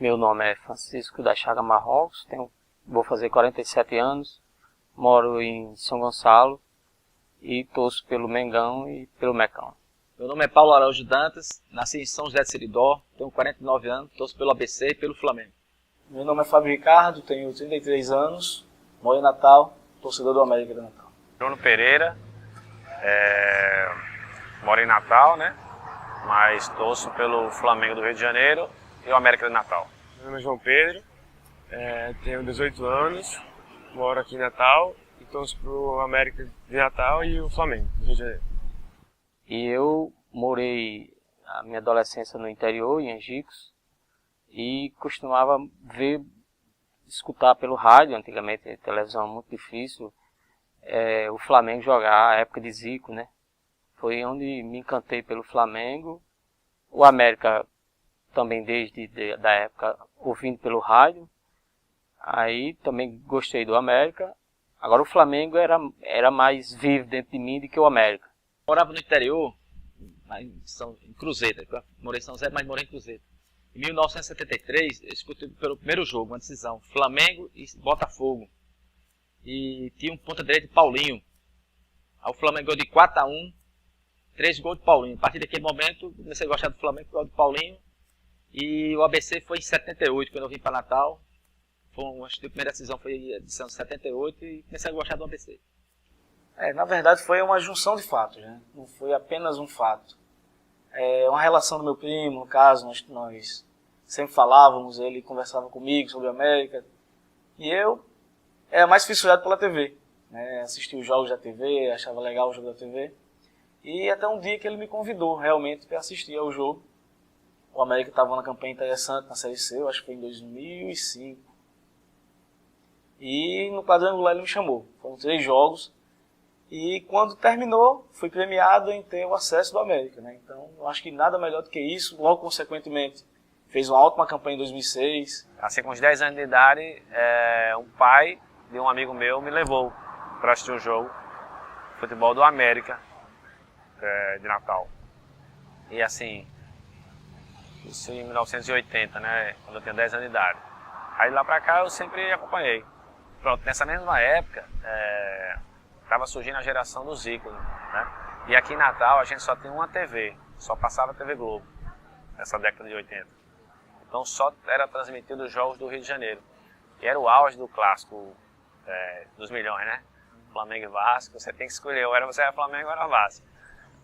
Meu nome é Francisco da Chaga Marrocos, vou fazer 47 anos, moro em São Gonçalo e torço pelo Mengão e pelo Mecão. Meu nome é Paulo Araújo Dantas, nasci em São José de Seridó, tenho 49 anos, torço pelo ABC e pelo Flamengo. Meu nome é Fábio Ricardo, tenho 33 anos, moro em Natal, torcedor do América de Natal. Bruno Pereira, moro em Natal, né? Mas torço pelo Flamengo do Rio de Janeiro e o América de Natal. Meu nome é João Pedro, tenho 18 anos, moro aqui em Natal e torço pro América de Natal e o Flamengo do Rio de Janeiro. E eu morei a minha adolescência no interior, em Angicos, e costumava escutar pelo rádio, antigamente a televisão muito difícil, o Flamengo jogar, a época de Zico, né? Foi onde me encantei pelo Flamengo. O América também desde da época ouvindo pelo rádio. Aí também gostei do América. Agora o Flamengo era mais vivo dentro de mim do que o América. Morava no interior, em Cruzeiro, morei em São José, mas morei em Cruzeiro. Em 1973, eu escutei pelo primeiro jogo, uma decisão, Flamengo e Botafogo. E tinha um ponta-direita, Paulinho. Aí o Flamengo ganhou de 4-1, 3 gols de Paulinho. A partir daquele momento, comecei a gostar do Flamengo por causa do Paulinho. E o ABC foi em 78, quando eu vim para Natal. Acho que a primeira decisão foi a edição de 78 e comecei a gostar do ABC. Na verdade foi uma junção de fatos, né? Não foi apenas um fato. Uma relação do meu primo, no caso, nós sempre falávamos, ele conversava comigo sobre a América. E eu era mais fissurado pela TV, né? Assistia os jogos da TV, achava legal o jogo da TV. E até um dia que ele me convidou realmente para assistir ao jogo. O América estava numa campanha interessante na Série C, eu acho que foi em 2005. E no quadrangular ele me chamou. Foram 3 jogos. E quando terminou, fui premiado em ter o acesso do América, né? Então, eu acho que nada melhor do que isso. Logo, consequentemente, fez uma ótima campanha em 2006. Assim, com uns 10 anos de idade, um pai de um amigo meu me levou para assistir um jogo de futebol do América de Natal. E assim, isso em 1980, né? Quando eu tinha 10 anos de idade. Aí lá pra cá eu sempre acompanhei. Pronto, nessa mesma época, estava surgindo a geração do Zico, né? E aqui em Natal a gente só tinha uma TV, só passava a TV Globo, nessa década de 80. Então só era transmitido os jogos do Rio de Janeiro. E era o auge do clássico dos milhões, né? Flamengo e Vasco, você tem que escolher, ou você era Flamengo ou era Vasco.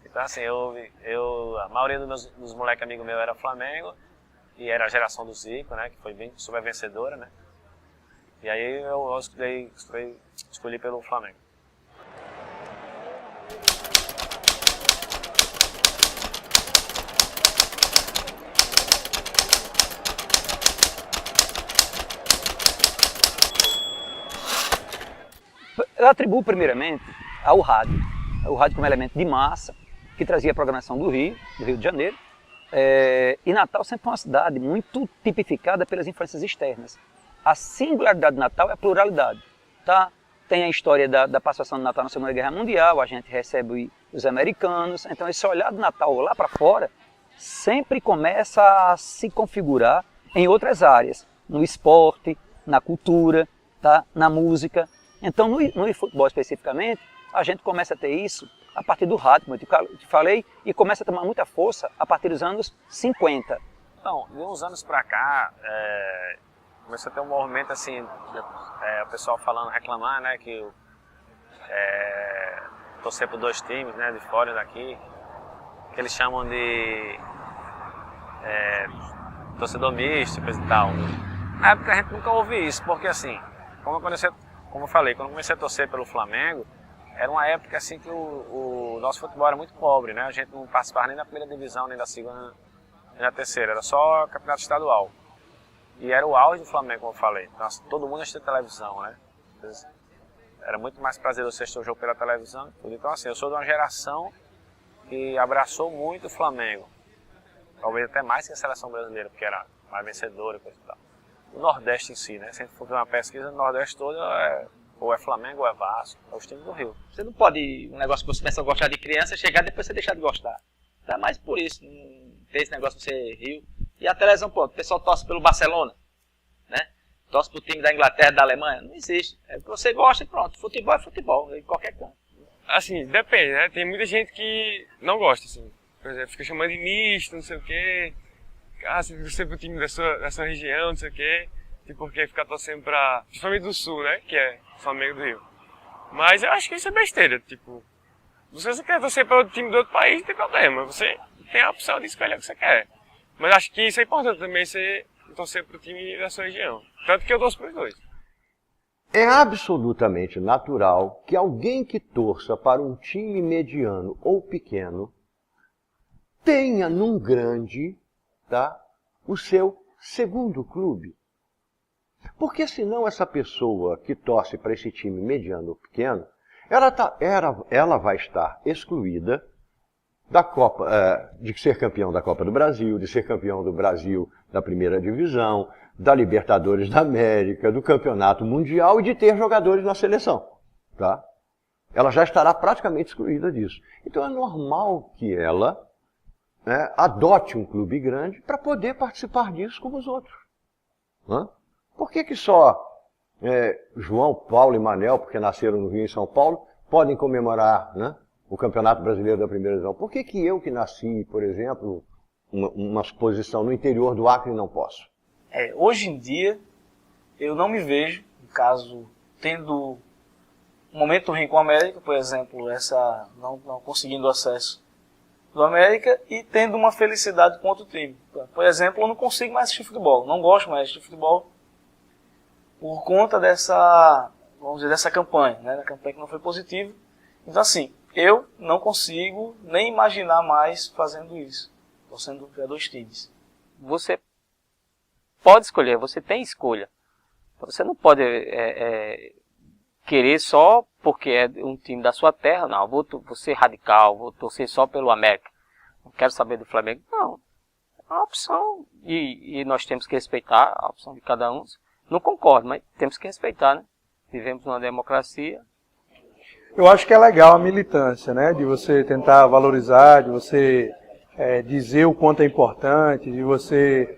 Então assim, a maioria dos moleques amigos meus era Flamengo, e era a geração do Zico, né? Que foi bem super vencedora, né? E aí eu escolhi pelo Flamengo. Eu atribuo primeiramente ao rádio. O rádio como elemento de massa, que trazia a programação do Rio de Janeiro. E Natal sempre foi uma cidade muito tipificada pelas influências externas. A singularidade de Natal é a pluralidade. Tá? Tem a história da participação do Natal na Segunda Guerra Mundial, a gente recebe os americanos. Então esse olhar do Natal lá para fora sempre começa a se configurar em outras áreas. No esporte, na cultura, tá? Na música. Então no futebol especificamente, a gente começa a ter isso a partir do rádio, como eu te falei, e começa a tomar muita força a partir dos anos 50. Então, de uns anos pra cá, começou a ter um movimento assim, o pessoal falando, reclamar, né, que torcer por 2 times, né, de fora e daqui, que eles chamam de torcedor místico e tal. Na época a gente nunca ouve isso, porque assim, como eu falei, quando eu comecei a torcer pelo Flamengo, era uma época assim que o nosso futebol era muito pobre, né? A gente não participava nem da primeira divisão, nem da segunda, nem da terceira, era só campeonato estadual. E era o auge do Flamengo, como eu falei. Então, assim, todo mundo assistia televisão, né? Era muito mais prazeroso assistir o jogo pela televisão. Então, assim, eu sou de uma geração que abraçou muito o Flamengo. Talvez até mais que a seleção brasileira, porque era mais vencedora e coisa e tal. O Nordeste em si, né? Se a gente for ver uma pesquisa, no Nordeste todo ou é Flamengo ou é Vasco, é os times do Rio. Você não pode, um negócio que você começa a gostar de criança, chegar e depois você deixar de gostar. Então é mais por isso, não tem esse negócio de você Rio. E a televisão, pô, o pessoal torce pelo Barcelona, né? Torce pro time da Inglaterra, da Alemanha. Não existe. É, você gosta e pronto. Futebol é futebol, em qualquer canto. Assim, depende, né? Tem muita gente que não gosta, assim. Por exemplo, fica chamando de misto, não sei o quê. Ah, você pro time da sua região, não sei o quê. Tipo, porque ficar torcendo pra... Principalmente do Sul, né? Que é o Flamengo do Rio. Mas eu acho que isso é besteira, tipo... Se você quer torcer para o time do outro país, não tem problema. Você tem a opção de escolher o que você quer. Mas acho que isso é importante também, você torcer para o time da sua região. Tanto que eu torço para os dois. É absolutamente natural que alguém que torça para um time mediano ou pequeno tenha num grande, tá, o seu segundo clube. Porque senão essa pessoa que torce para esse time mediano ou pequeno, ela vai estar excluída da Copa, de ser campeão da Copa do Brasil, de ser campeão do Brasil da primeira divisão, da Libertadores da América, do Campeonato Mundial e de ter jogadores na seleção. Tá? Ela já estará praticamente excluída disso. Então é normal que ela, né, adote um clube grande para poder participar disso como os outros. Hã? Por que só João, Paulo e Manel, porque nasceram no Rio e em São Paulo, podem comemorar, né, o Campeonato Brasileiro da Primeira Divisão? Por que eu que nasci, por exemplo, uma posição no interior do Acre não posso? Hoje em dia, eu não me vejo, no caso, tendo um momento ruim com a América, por exemplo, não conseguindo acesso do América e tendo uma felicidade com outro time. Por exemplo, eu não consigo mais assistir futebol, não gosto mais de assistir futebol por conta dessa, vamos dizer, dessa campanha, né? Da campanha que não foi positiva. Então, assim, eu não consigo nem imaginar mais fazendo isso, torcendo para dois times. Você pode escolher, você tem escolha. Você não pode querer só porque é um time da sua terra, não, vou ser radical, vou torcer só pelo América, não quero saber do Flamengo. Não, é uma opção e nós temos que respeitar a opção de cada um. Não concordo, mas temos que respeitar, né? Vivemos numa democracia. Eu acho que é legal a militância, né? De você tentar valorizar, de você dizer o quanto é importante, de você,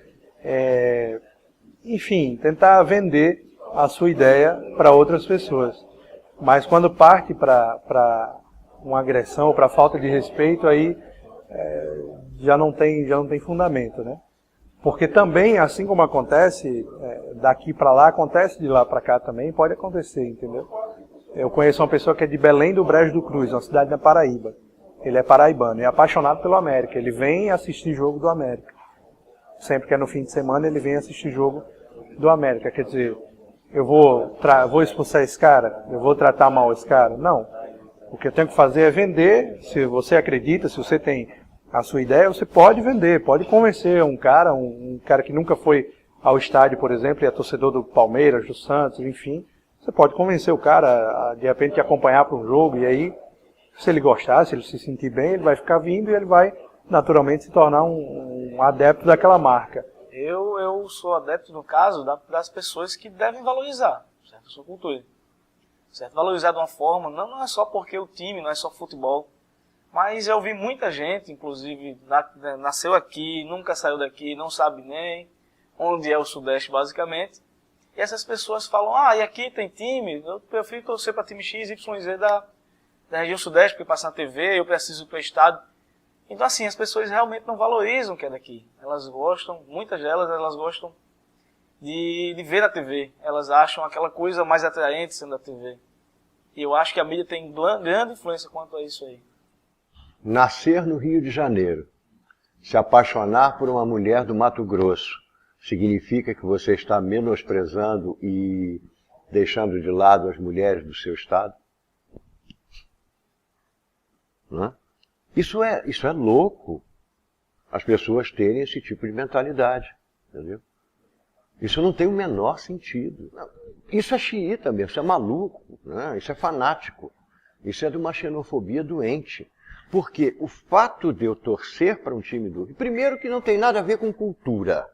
enfim, tentar vender a sua ideia para outras pessoas. Mas quando parte para uma agressão, para falta de respeito, aí já não tem fundamento, né? Porque também, assim como acontece daqui para lá, acontece de lá para cá também, pode acontecer, entendeu? Eu conheço uma pessoa que é de Belém do Brejo do Cruz, uma cidade na Paraíba. Ele é paraibano e é apaixonado pelo América. Ele vem assistir jogo do América. Sempre que é no fim de semana, ele vem assistir jogo do América. Quer dizer, eu vou expulsar esse cara? Eu vou tratar mal esse cara? Não. O que eu tenho que fazer é vender. Se você acredita, se você tem a sua ideia, você pode vender, pode convencer um cara que nunca foi ao estádio, por exemplo, e é torcedor do Palmeiras, do Santos, enfim. Você pode convencer o cara a, de repente, acompanhar para um jogo, e aí, se ele gostar, se ele se sentir bem, ele vai ficar vindo e ele vai, naturalmente, se tornar um adepto daquela marca. Eu sou adepto, no caso, das pessoas que devem valorizar, certo? A sua cultura. Certo? Valorizar de uma forma, não é só porque o time, não é só futebol. Mas eu vi muita gente, inclusive, nasceu aqui, nunca saiu daqui, não sabe nem onde é o Sudeste, basicamente. E essas pessoas falam, e aqui tem time, eu prefiro torcer para time X, Y, Z da região Sudeste, porque passa na TV, eu preciso ir para o estado. Então, assim, as pessoas realmente não valorizam o que é daqui. Elas gostam, muitas delas, elas gostam de ver na TV. Elas acham aquela coisa mais atraente sendo da TV. E eu acho que a mídia tem grande influência quanto a isso aí. Nascer no Rio de Janeiro, se apaixonar por uma mulher do Mato Grosso, significa que você está menosprezando e deixando de lado as mulheres do seu estado? Não é? Isso é louco, as pessoas terem esse tipo de mentalidade, entendeu? Isso não tem o menor sentido. Isso é xiita mesmo, isso é maluco, né? Isso é fanático, isso é de uma xenofobia doente. Porque o fato de eu torcer para um time do Rio, primeiro que não tem nada a ver com cultura,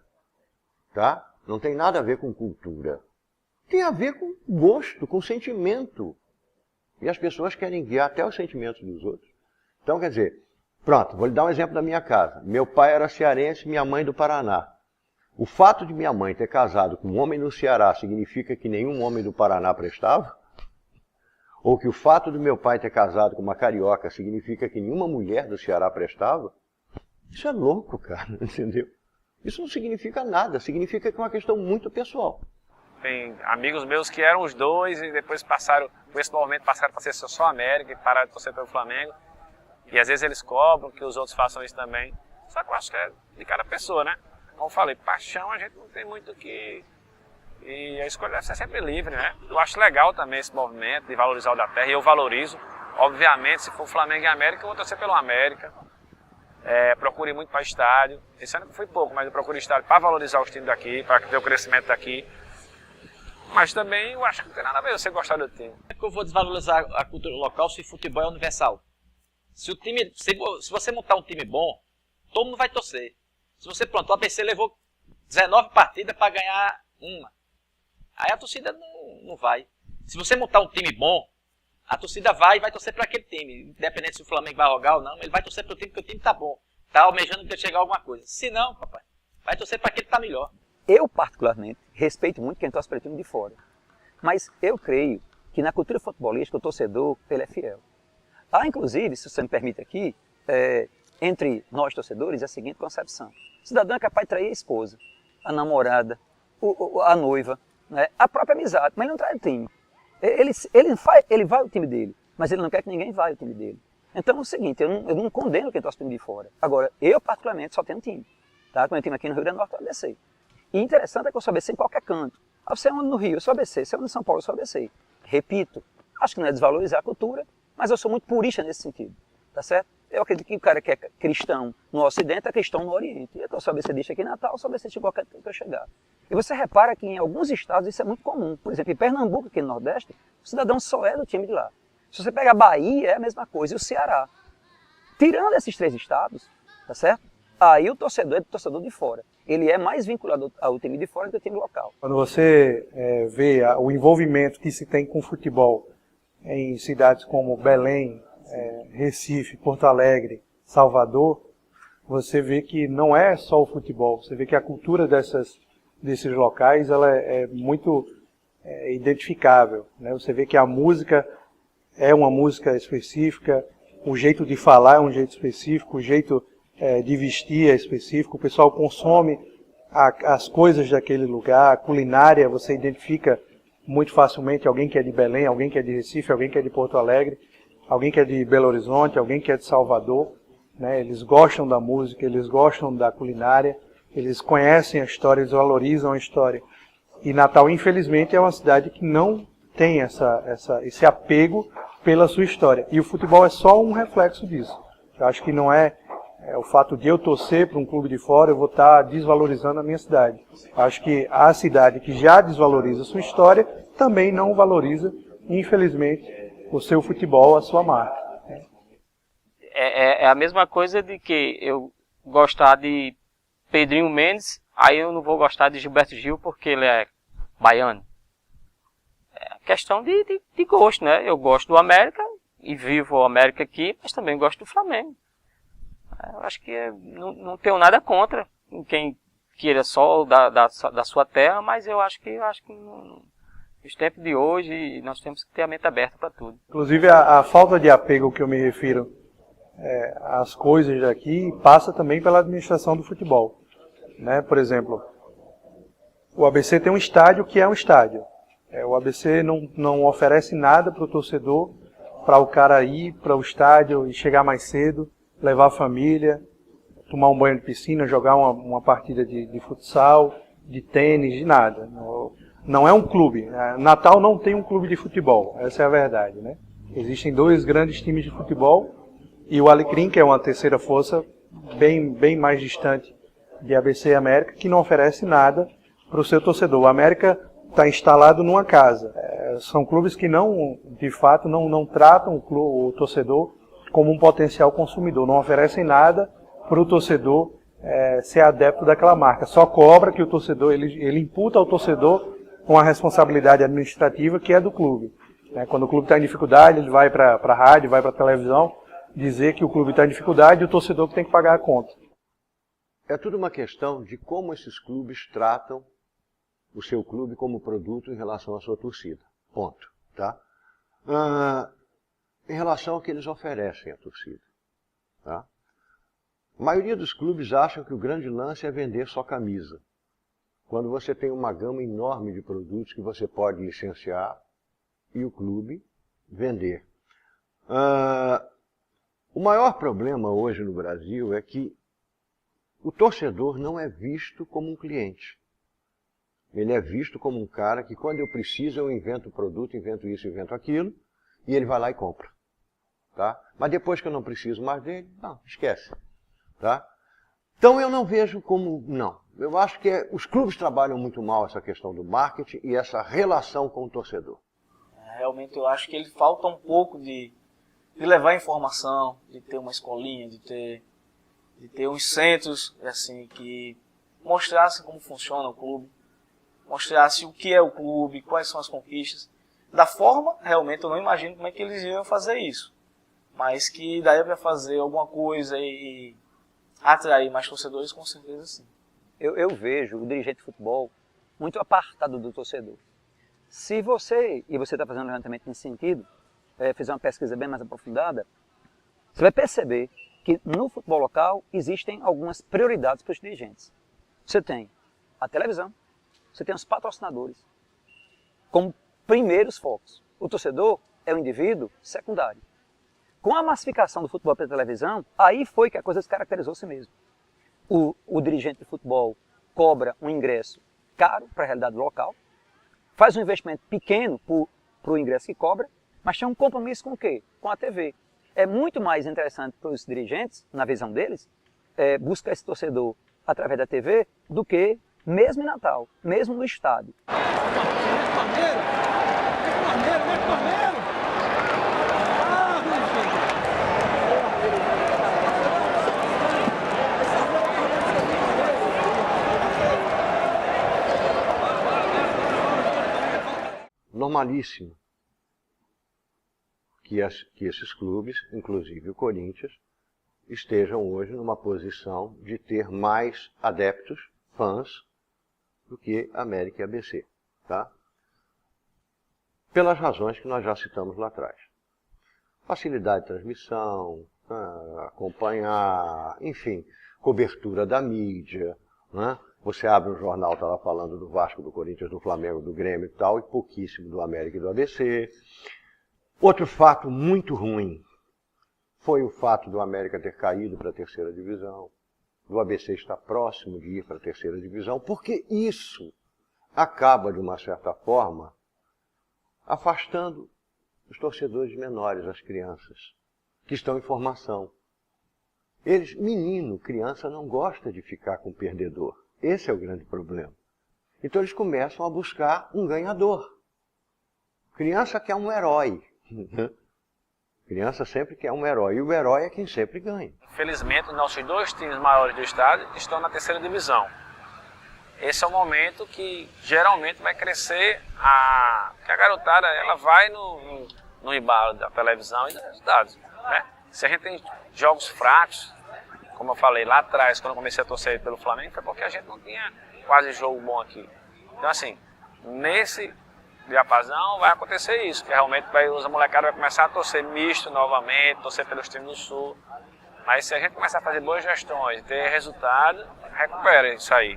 tá? Não tem nada a ver com cultura. Tem a ver com gosto, com sentimento. E as pessoas querem guiar até os sentimentos dos outros. Então, quer dizer, pronto, vou lhe dar um exemplo da minha casa. Meu pai era cearense, minha mãe do Paraná. O fato de minha mãe ter casado com um homem no Ceará significa que nenhum homem do Paraná prestava? Ou que o fato do meu pai ter casado com uma carioca significa que nenhuma mulher do Ceará prestava? Isso é louco, cara, entendeu? Isso não significa nada, significa que é uma questão muito pessoal. Tem amigos meus que eram os dois e depois passaram, com esse movimento, passaram para ser só América e pararam de torcer pelo Flamengo. E às vezes eles cobram que os outros façam isso também. Só que eu acho que é de cada pessoa, né? Como eu falei, paixão a gente não tem muito que... E a escolha deve ser sempre livre, né? Eu acho legal também esse movimento de valorizar o da terra, e eu valorizo. Obviamente, se for Flamengo e América, eu vou torcer pelo América. Procure muito para estádio. Esse ano foi pouco, mas eu procuro estádio para valorizar os times daqui, para ter o crescimento daqui. Mas também eu acho que não tem nada a ver você gostar do time. É que eu vou desvalorizar a cultura local se futebol é universal. Se você montar um time bom, todo mundo vai torcer. Se você, pronto, o ABC levou 19 partidas para ganhar uma. Aí a torcida não vai. Se você montar um time bom, a torcida vai e vai torcer para aquele time. Independente se o Flamengo vai rogar ou não, ele vai torcer para o time porque o time tá bom. Tá almejando que chegar a alguma coisa. Se não, papai, vai torcer para aquele que tá melhor. Eu, particularmente, respeito muito quem torce para o time de fora. Mas eu creio que na cultura futebolística o torcedor ele é fiel. Há, inclusive, se você me permite aqui, entre nós torcedores, a seguinte concepção. O cidadão é capaz de trair a esposa, a namorada, a noiva, né, a própria amizade, mas ele não trai o time. Ele vai ao time dele, mas ele não quer que ninguém vá ao time dele. Então é o seguinte, eu não condeno quem torce para o time de fora. Agora, eu particularmente só tenho um time. Tá? Com o time aqui no Rio Grande do Norte, eu sou ABC. E interessante é que eu sou ABC em qualquer canto. Você é onde no Rio, eu sou ABC. Você é onde em São Paulo, eu sou ABC. Repito, acho que não é desvalorizar a cultura, mas eu sou muito purista nesse sentido. Tá certo? Eu acredito que o cara que é cristão no Ocidente é cristão no Oriente. Eu sou ABCdista aqui em Natal, eu sou ABCdista em qualquer canto que eu chegar. E você repara que em alguns estados isso é muito comum. Por exemplo, em Pernambuco, aqui no Nordeste, o cidadão só é do time de lá. Se você pega a Bahia, é a mesma coisa, e o Ceará. Tirando esses três estados, tá certo? Aí o torcedor é do torcedor de fora. Ele é mais vinculado ao time de fora do que ao time local. Quando você vê o envolvimento que se tem com o futebol em cidades como Belém, Recife, Porto Alegre, Salvador, você vê que não é só o futebol. Você vê que a cultura desses locais ela é muito identificável, né? Você vê que a música é uma música específica, o jeito de falar é um jeito específico, o jeito de vestir é específico, o pessoal consome as coisas daquele lugar, a culinária, você identifica muito facilmente alguém que é de Belém, alguém que é de Recife, alguém que é de Porto Alegre, alguém que é de Belo Horizonte, alguém que é de Salvador, né? Eles gostam da música, eles gostam da culinária, eles conhecem a história, eles valorizam a história. E Natal, infelizmente, é uma cidade que não tem esse apego pela sua história. E o futebol é só um reflexo disso. Eu acho que não é o fato de eu torcer para um clube de fora, eu vou estar desvalorizando a minha cidade. Eu acho que a cidade que já desvaloriza a sua história também não valoriza, infelizmente, o seu futebol, a sua marca. É a mesma coisa de que eu gostar de Pedrinho Mendes, aí eu não vou gostar de Gilberto Gil porque ele é baiano. É questão de gosto, né? Eu gosto do América e vivo o América aqui, mas também gosto do Flamengo. Eu acho que não tenho nada contra quem queira só da sua terra, mas eu acho que nos tempos de hoje nós temos que ter a mente aberta para tudo. Inclusive a falta de apego que eu me refiro às coisas daqui passa também pela administração do futebol, né? Por exemplo, o ABC tem um estádio que é um estádio. O ABC não oferece nada para o torcedor, para o cara ir para o estádio e chegar mais cedo, levar a família, tomar um banho de piscina, jogar uma partida de futsal, de tênis, de nada. Não é um clube. Natal não tem um clube de futebol, essa é a verdade, né? Existem dois grandes times de futebol e o Alecrim, que é uma terceira força bem mais distante de ABC e América, que não oferece nada para o seu torcedor. O América está instalado numa casa. São clubes que de fato não tratam o torcedor como um potencial consumidor, não oferecem nada para o torcedor ser adepto daquela marca. Só cobra que o torcedor, ele imputa ao torcedor uma responsabilidade administrativa que é do clube. Quando o clube está em dificuldade, ele vai para a rádio, vai para a televisão, dizer que o clube está em dificuldade e o torcedor que tem que pagar a conta. é tudo uma questão de como esses clubes tratam o seu clube como produto em relação à sua torcida. Ponto. Tá? Em relação ao que eles oferecem à torcida. Tá? A maioria dos clubes acham que o grande lance é vender só camisa. Quando você tem uma gama enorme de produtos que você pode licenciar e o clube vender. O maior problema hoje no Brasil é que o torcedor não é visto como um cliente. Ele é visto como um cara que, quando eu preciso, eu invento produto, invento isso, invento aquilo, e ele vai lá e compra. Tá? Mas depois que eu não preciso mais dele, não, esquece. Tá? Então eu não vejo como... Não. Eu acho que os clubes trabalham muito mal essa questão do marketing e essa relação com o torcedor. Realmente eu acho que ele falta um pouco de levar informação, de ter uma escolinha, de ter uns centros assim, que mostrassem como funciona o clube, mostrassem o que é o clube, quais são as conquistas. Da forma, realmente eu não imagino como é que eles iam fazer isso, mas que daí para fazer alguma coisa e atrair mais torcedores, com certeza sim. Eu vejo o dirigente de futebol muito apartado do torcedor. Se você, e você está fazendo um levantamento nesse sentido, fizer uma pesquisa bem mais aprofundada, você vai perceber que no futebol local existem algumas prioridades para os dirigentes. Você tem a televisão, você tem os patrocinadores como primeiros focos. O torcedor é um indivíduo secundário. Com a massificação do futebol pela televisão, aí foi que a coisa descaracterizou-se mesmo. O dirigente de futebol cobra um ingresso caro para a realidade local, faz um investimento pequeno para o ingresso que cobra, mas tem um compromisso com o quê? Com a TV. É muito mais interessante para os dirigentes, na visão deles, buscar esse torcedor através da TV do que mesmo em Natal, mesmo no estádio. Normalíssimo que esses clubes, inclusive o Corinthians, estejam hoje numa posição de ter mais adeptos, fãs, do que América e ABC. Tá? Pelas razões que nós já citamos lá atrás. Facilidade de transmissão, acompanhar, enfim, cobertura da mídia, né? Você abre um jornal, está lá falando do Vasco, do Corinthians, do Flamengo, do Grêmio e tal, e pouquíssimo do América e do ABC. Outro fato muito ruim foi o fato do América ter caído para a terceira divisão, do ABC estar próximo de ir para a terceira divisão, porque isso acaba, de uma certa forma, afastando os torcedores menores, as crianças, que estão em formação. Menino, criança não gosta de ficar com o perdedor. Esse é o grande problema. Então eles começam a buscar um ganhador. Criança quer um herói. Criança sempre quer um herói. E o herói é quem sempre ganha. Infelizmente, nossos dois times maiores do estado estão na terceira divisão. Esse é o momento que geralmente vai crescer que a garotada ela vai no embalo da televisão e dos resultados. Né? Se a gente tem jogos fracos, como eu falei lá atrás, quando eu comecei a torcer pelo Flamengo, foi porque a gente não tinha quase jogo bom aqui. Então assim, nesse diapasão vai acontecer isso, que realmente a molecada vai começar a torcer misto novamente, torcer pelos times do Sul. Mas se a gente começar a fazer boas gestões, ter resultado, recupera isso aí.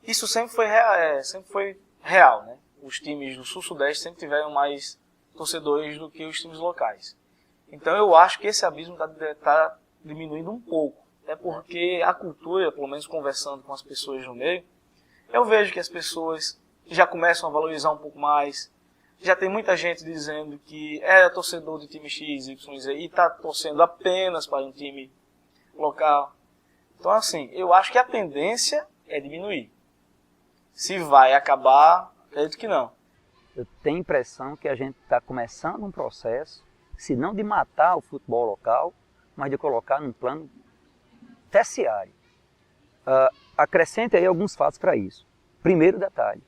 Isso sempre foi real, né? Os times do Sul-Sudeste sempre tiveram mais torcedores do que os times locais. Então eu acho que esse abismo está diminuindo um pouco. Até porque a cultura, pelo menos conversando com as pessoas no meio, eu vejo que as pessoas já começam a valorizar um pouco mais. Já tem muita gente dizendo que era torcedor de time X, Y, Z e está torcendo apenas para um time local. Então assim, eu acho que a tendência é diminuir. Se vai acabar, acredito que não. Eu tenho a impressão que a gente está começando um processo, se não de matar o futebol local, mas de colocar num plano terciário. Acrescente aí alguns fatos para isso. Primeiro detalhe,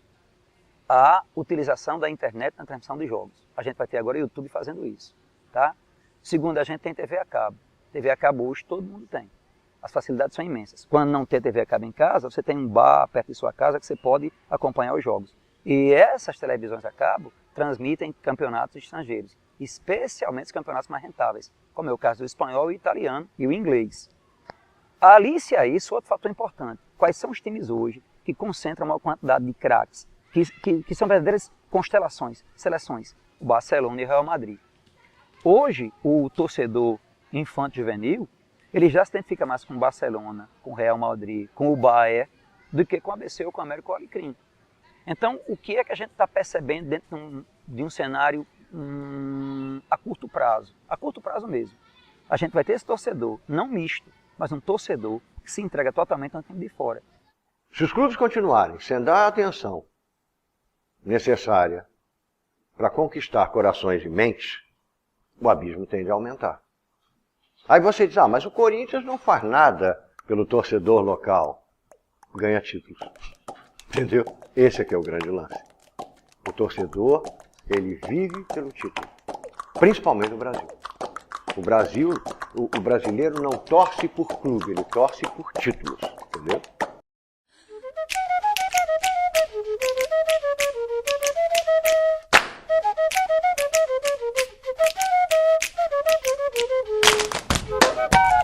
a utilização da internet na transmissão de jogos. A gente vai ter agora o YouTube fazendo isso. Tá? Segundo, a gente tem TV a cabo. TV a cabo hoje todo mundo tem. As facilidades são imensas. Quando não tem TV a cabo em casa, você tem um bar perto de sua casa que você pode acompanhar os jogos. E essas televisões a cabo transmitem campeonatos estrangeiros, especialmente os campeonatos mais rentáveis, como é o caso do espanhol, o italiano e o inglês. Alice a isso, outro fator importante. Quais são os times hoje que concentram uma quantidade de craques, que são verdadeiras constelações, seleções? O Barcelona e o Real Madrid. Hoje, o torcedor infanto-juvenil, ele já se identifica mais com o Barcelona, com o Real Madrid, com o Bayern, do que com o ABC ou com o América ou o Alecrim. Então, o que é que a gente está percebendo dentro de um cenário a curto prazo? A curto prazo mesmo. A gente vai ter esse torcedor, não misto, mas um torcedor que se entrega totalmente ao time de fora. Se os clubes continuarem sem dar a atenção necessária para conquistar corações e mentes, o abismo tende a aumentar. Aí você diz, mas o Corinthians não faz nada pelo torcedor local. Ganha títulos. Entendeu? Esse aqui é o grande lance. O torcedor, ele vive pelo título. Principalmente no Brasil. O brasileiro não torce por clube, ele torce por títulos. Entendeu? Thank you.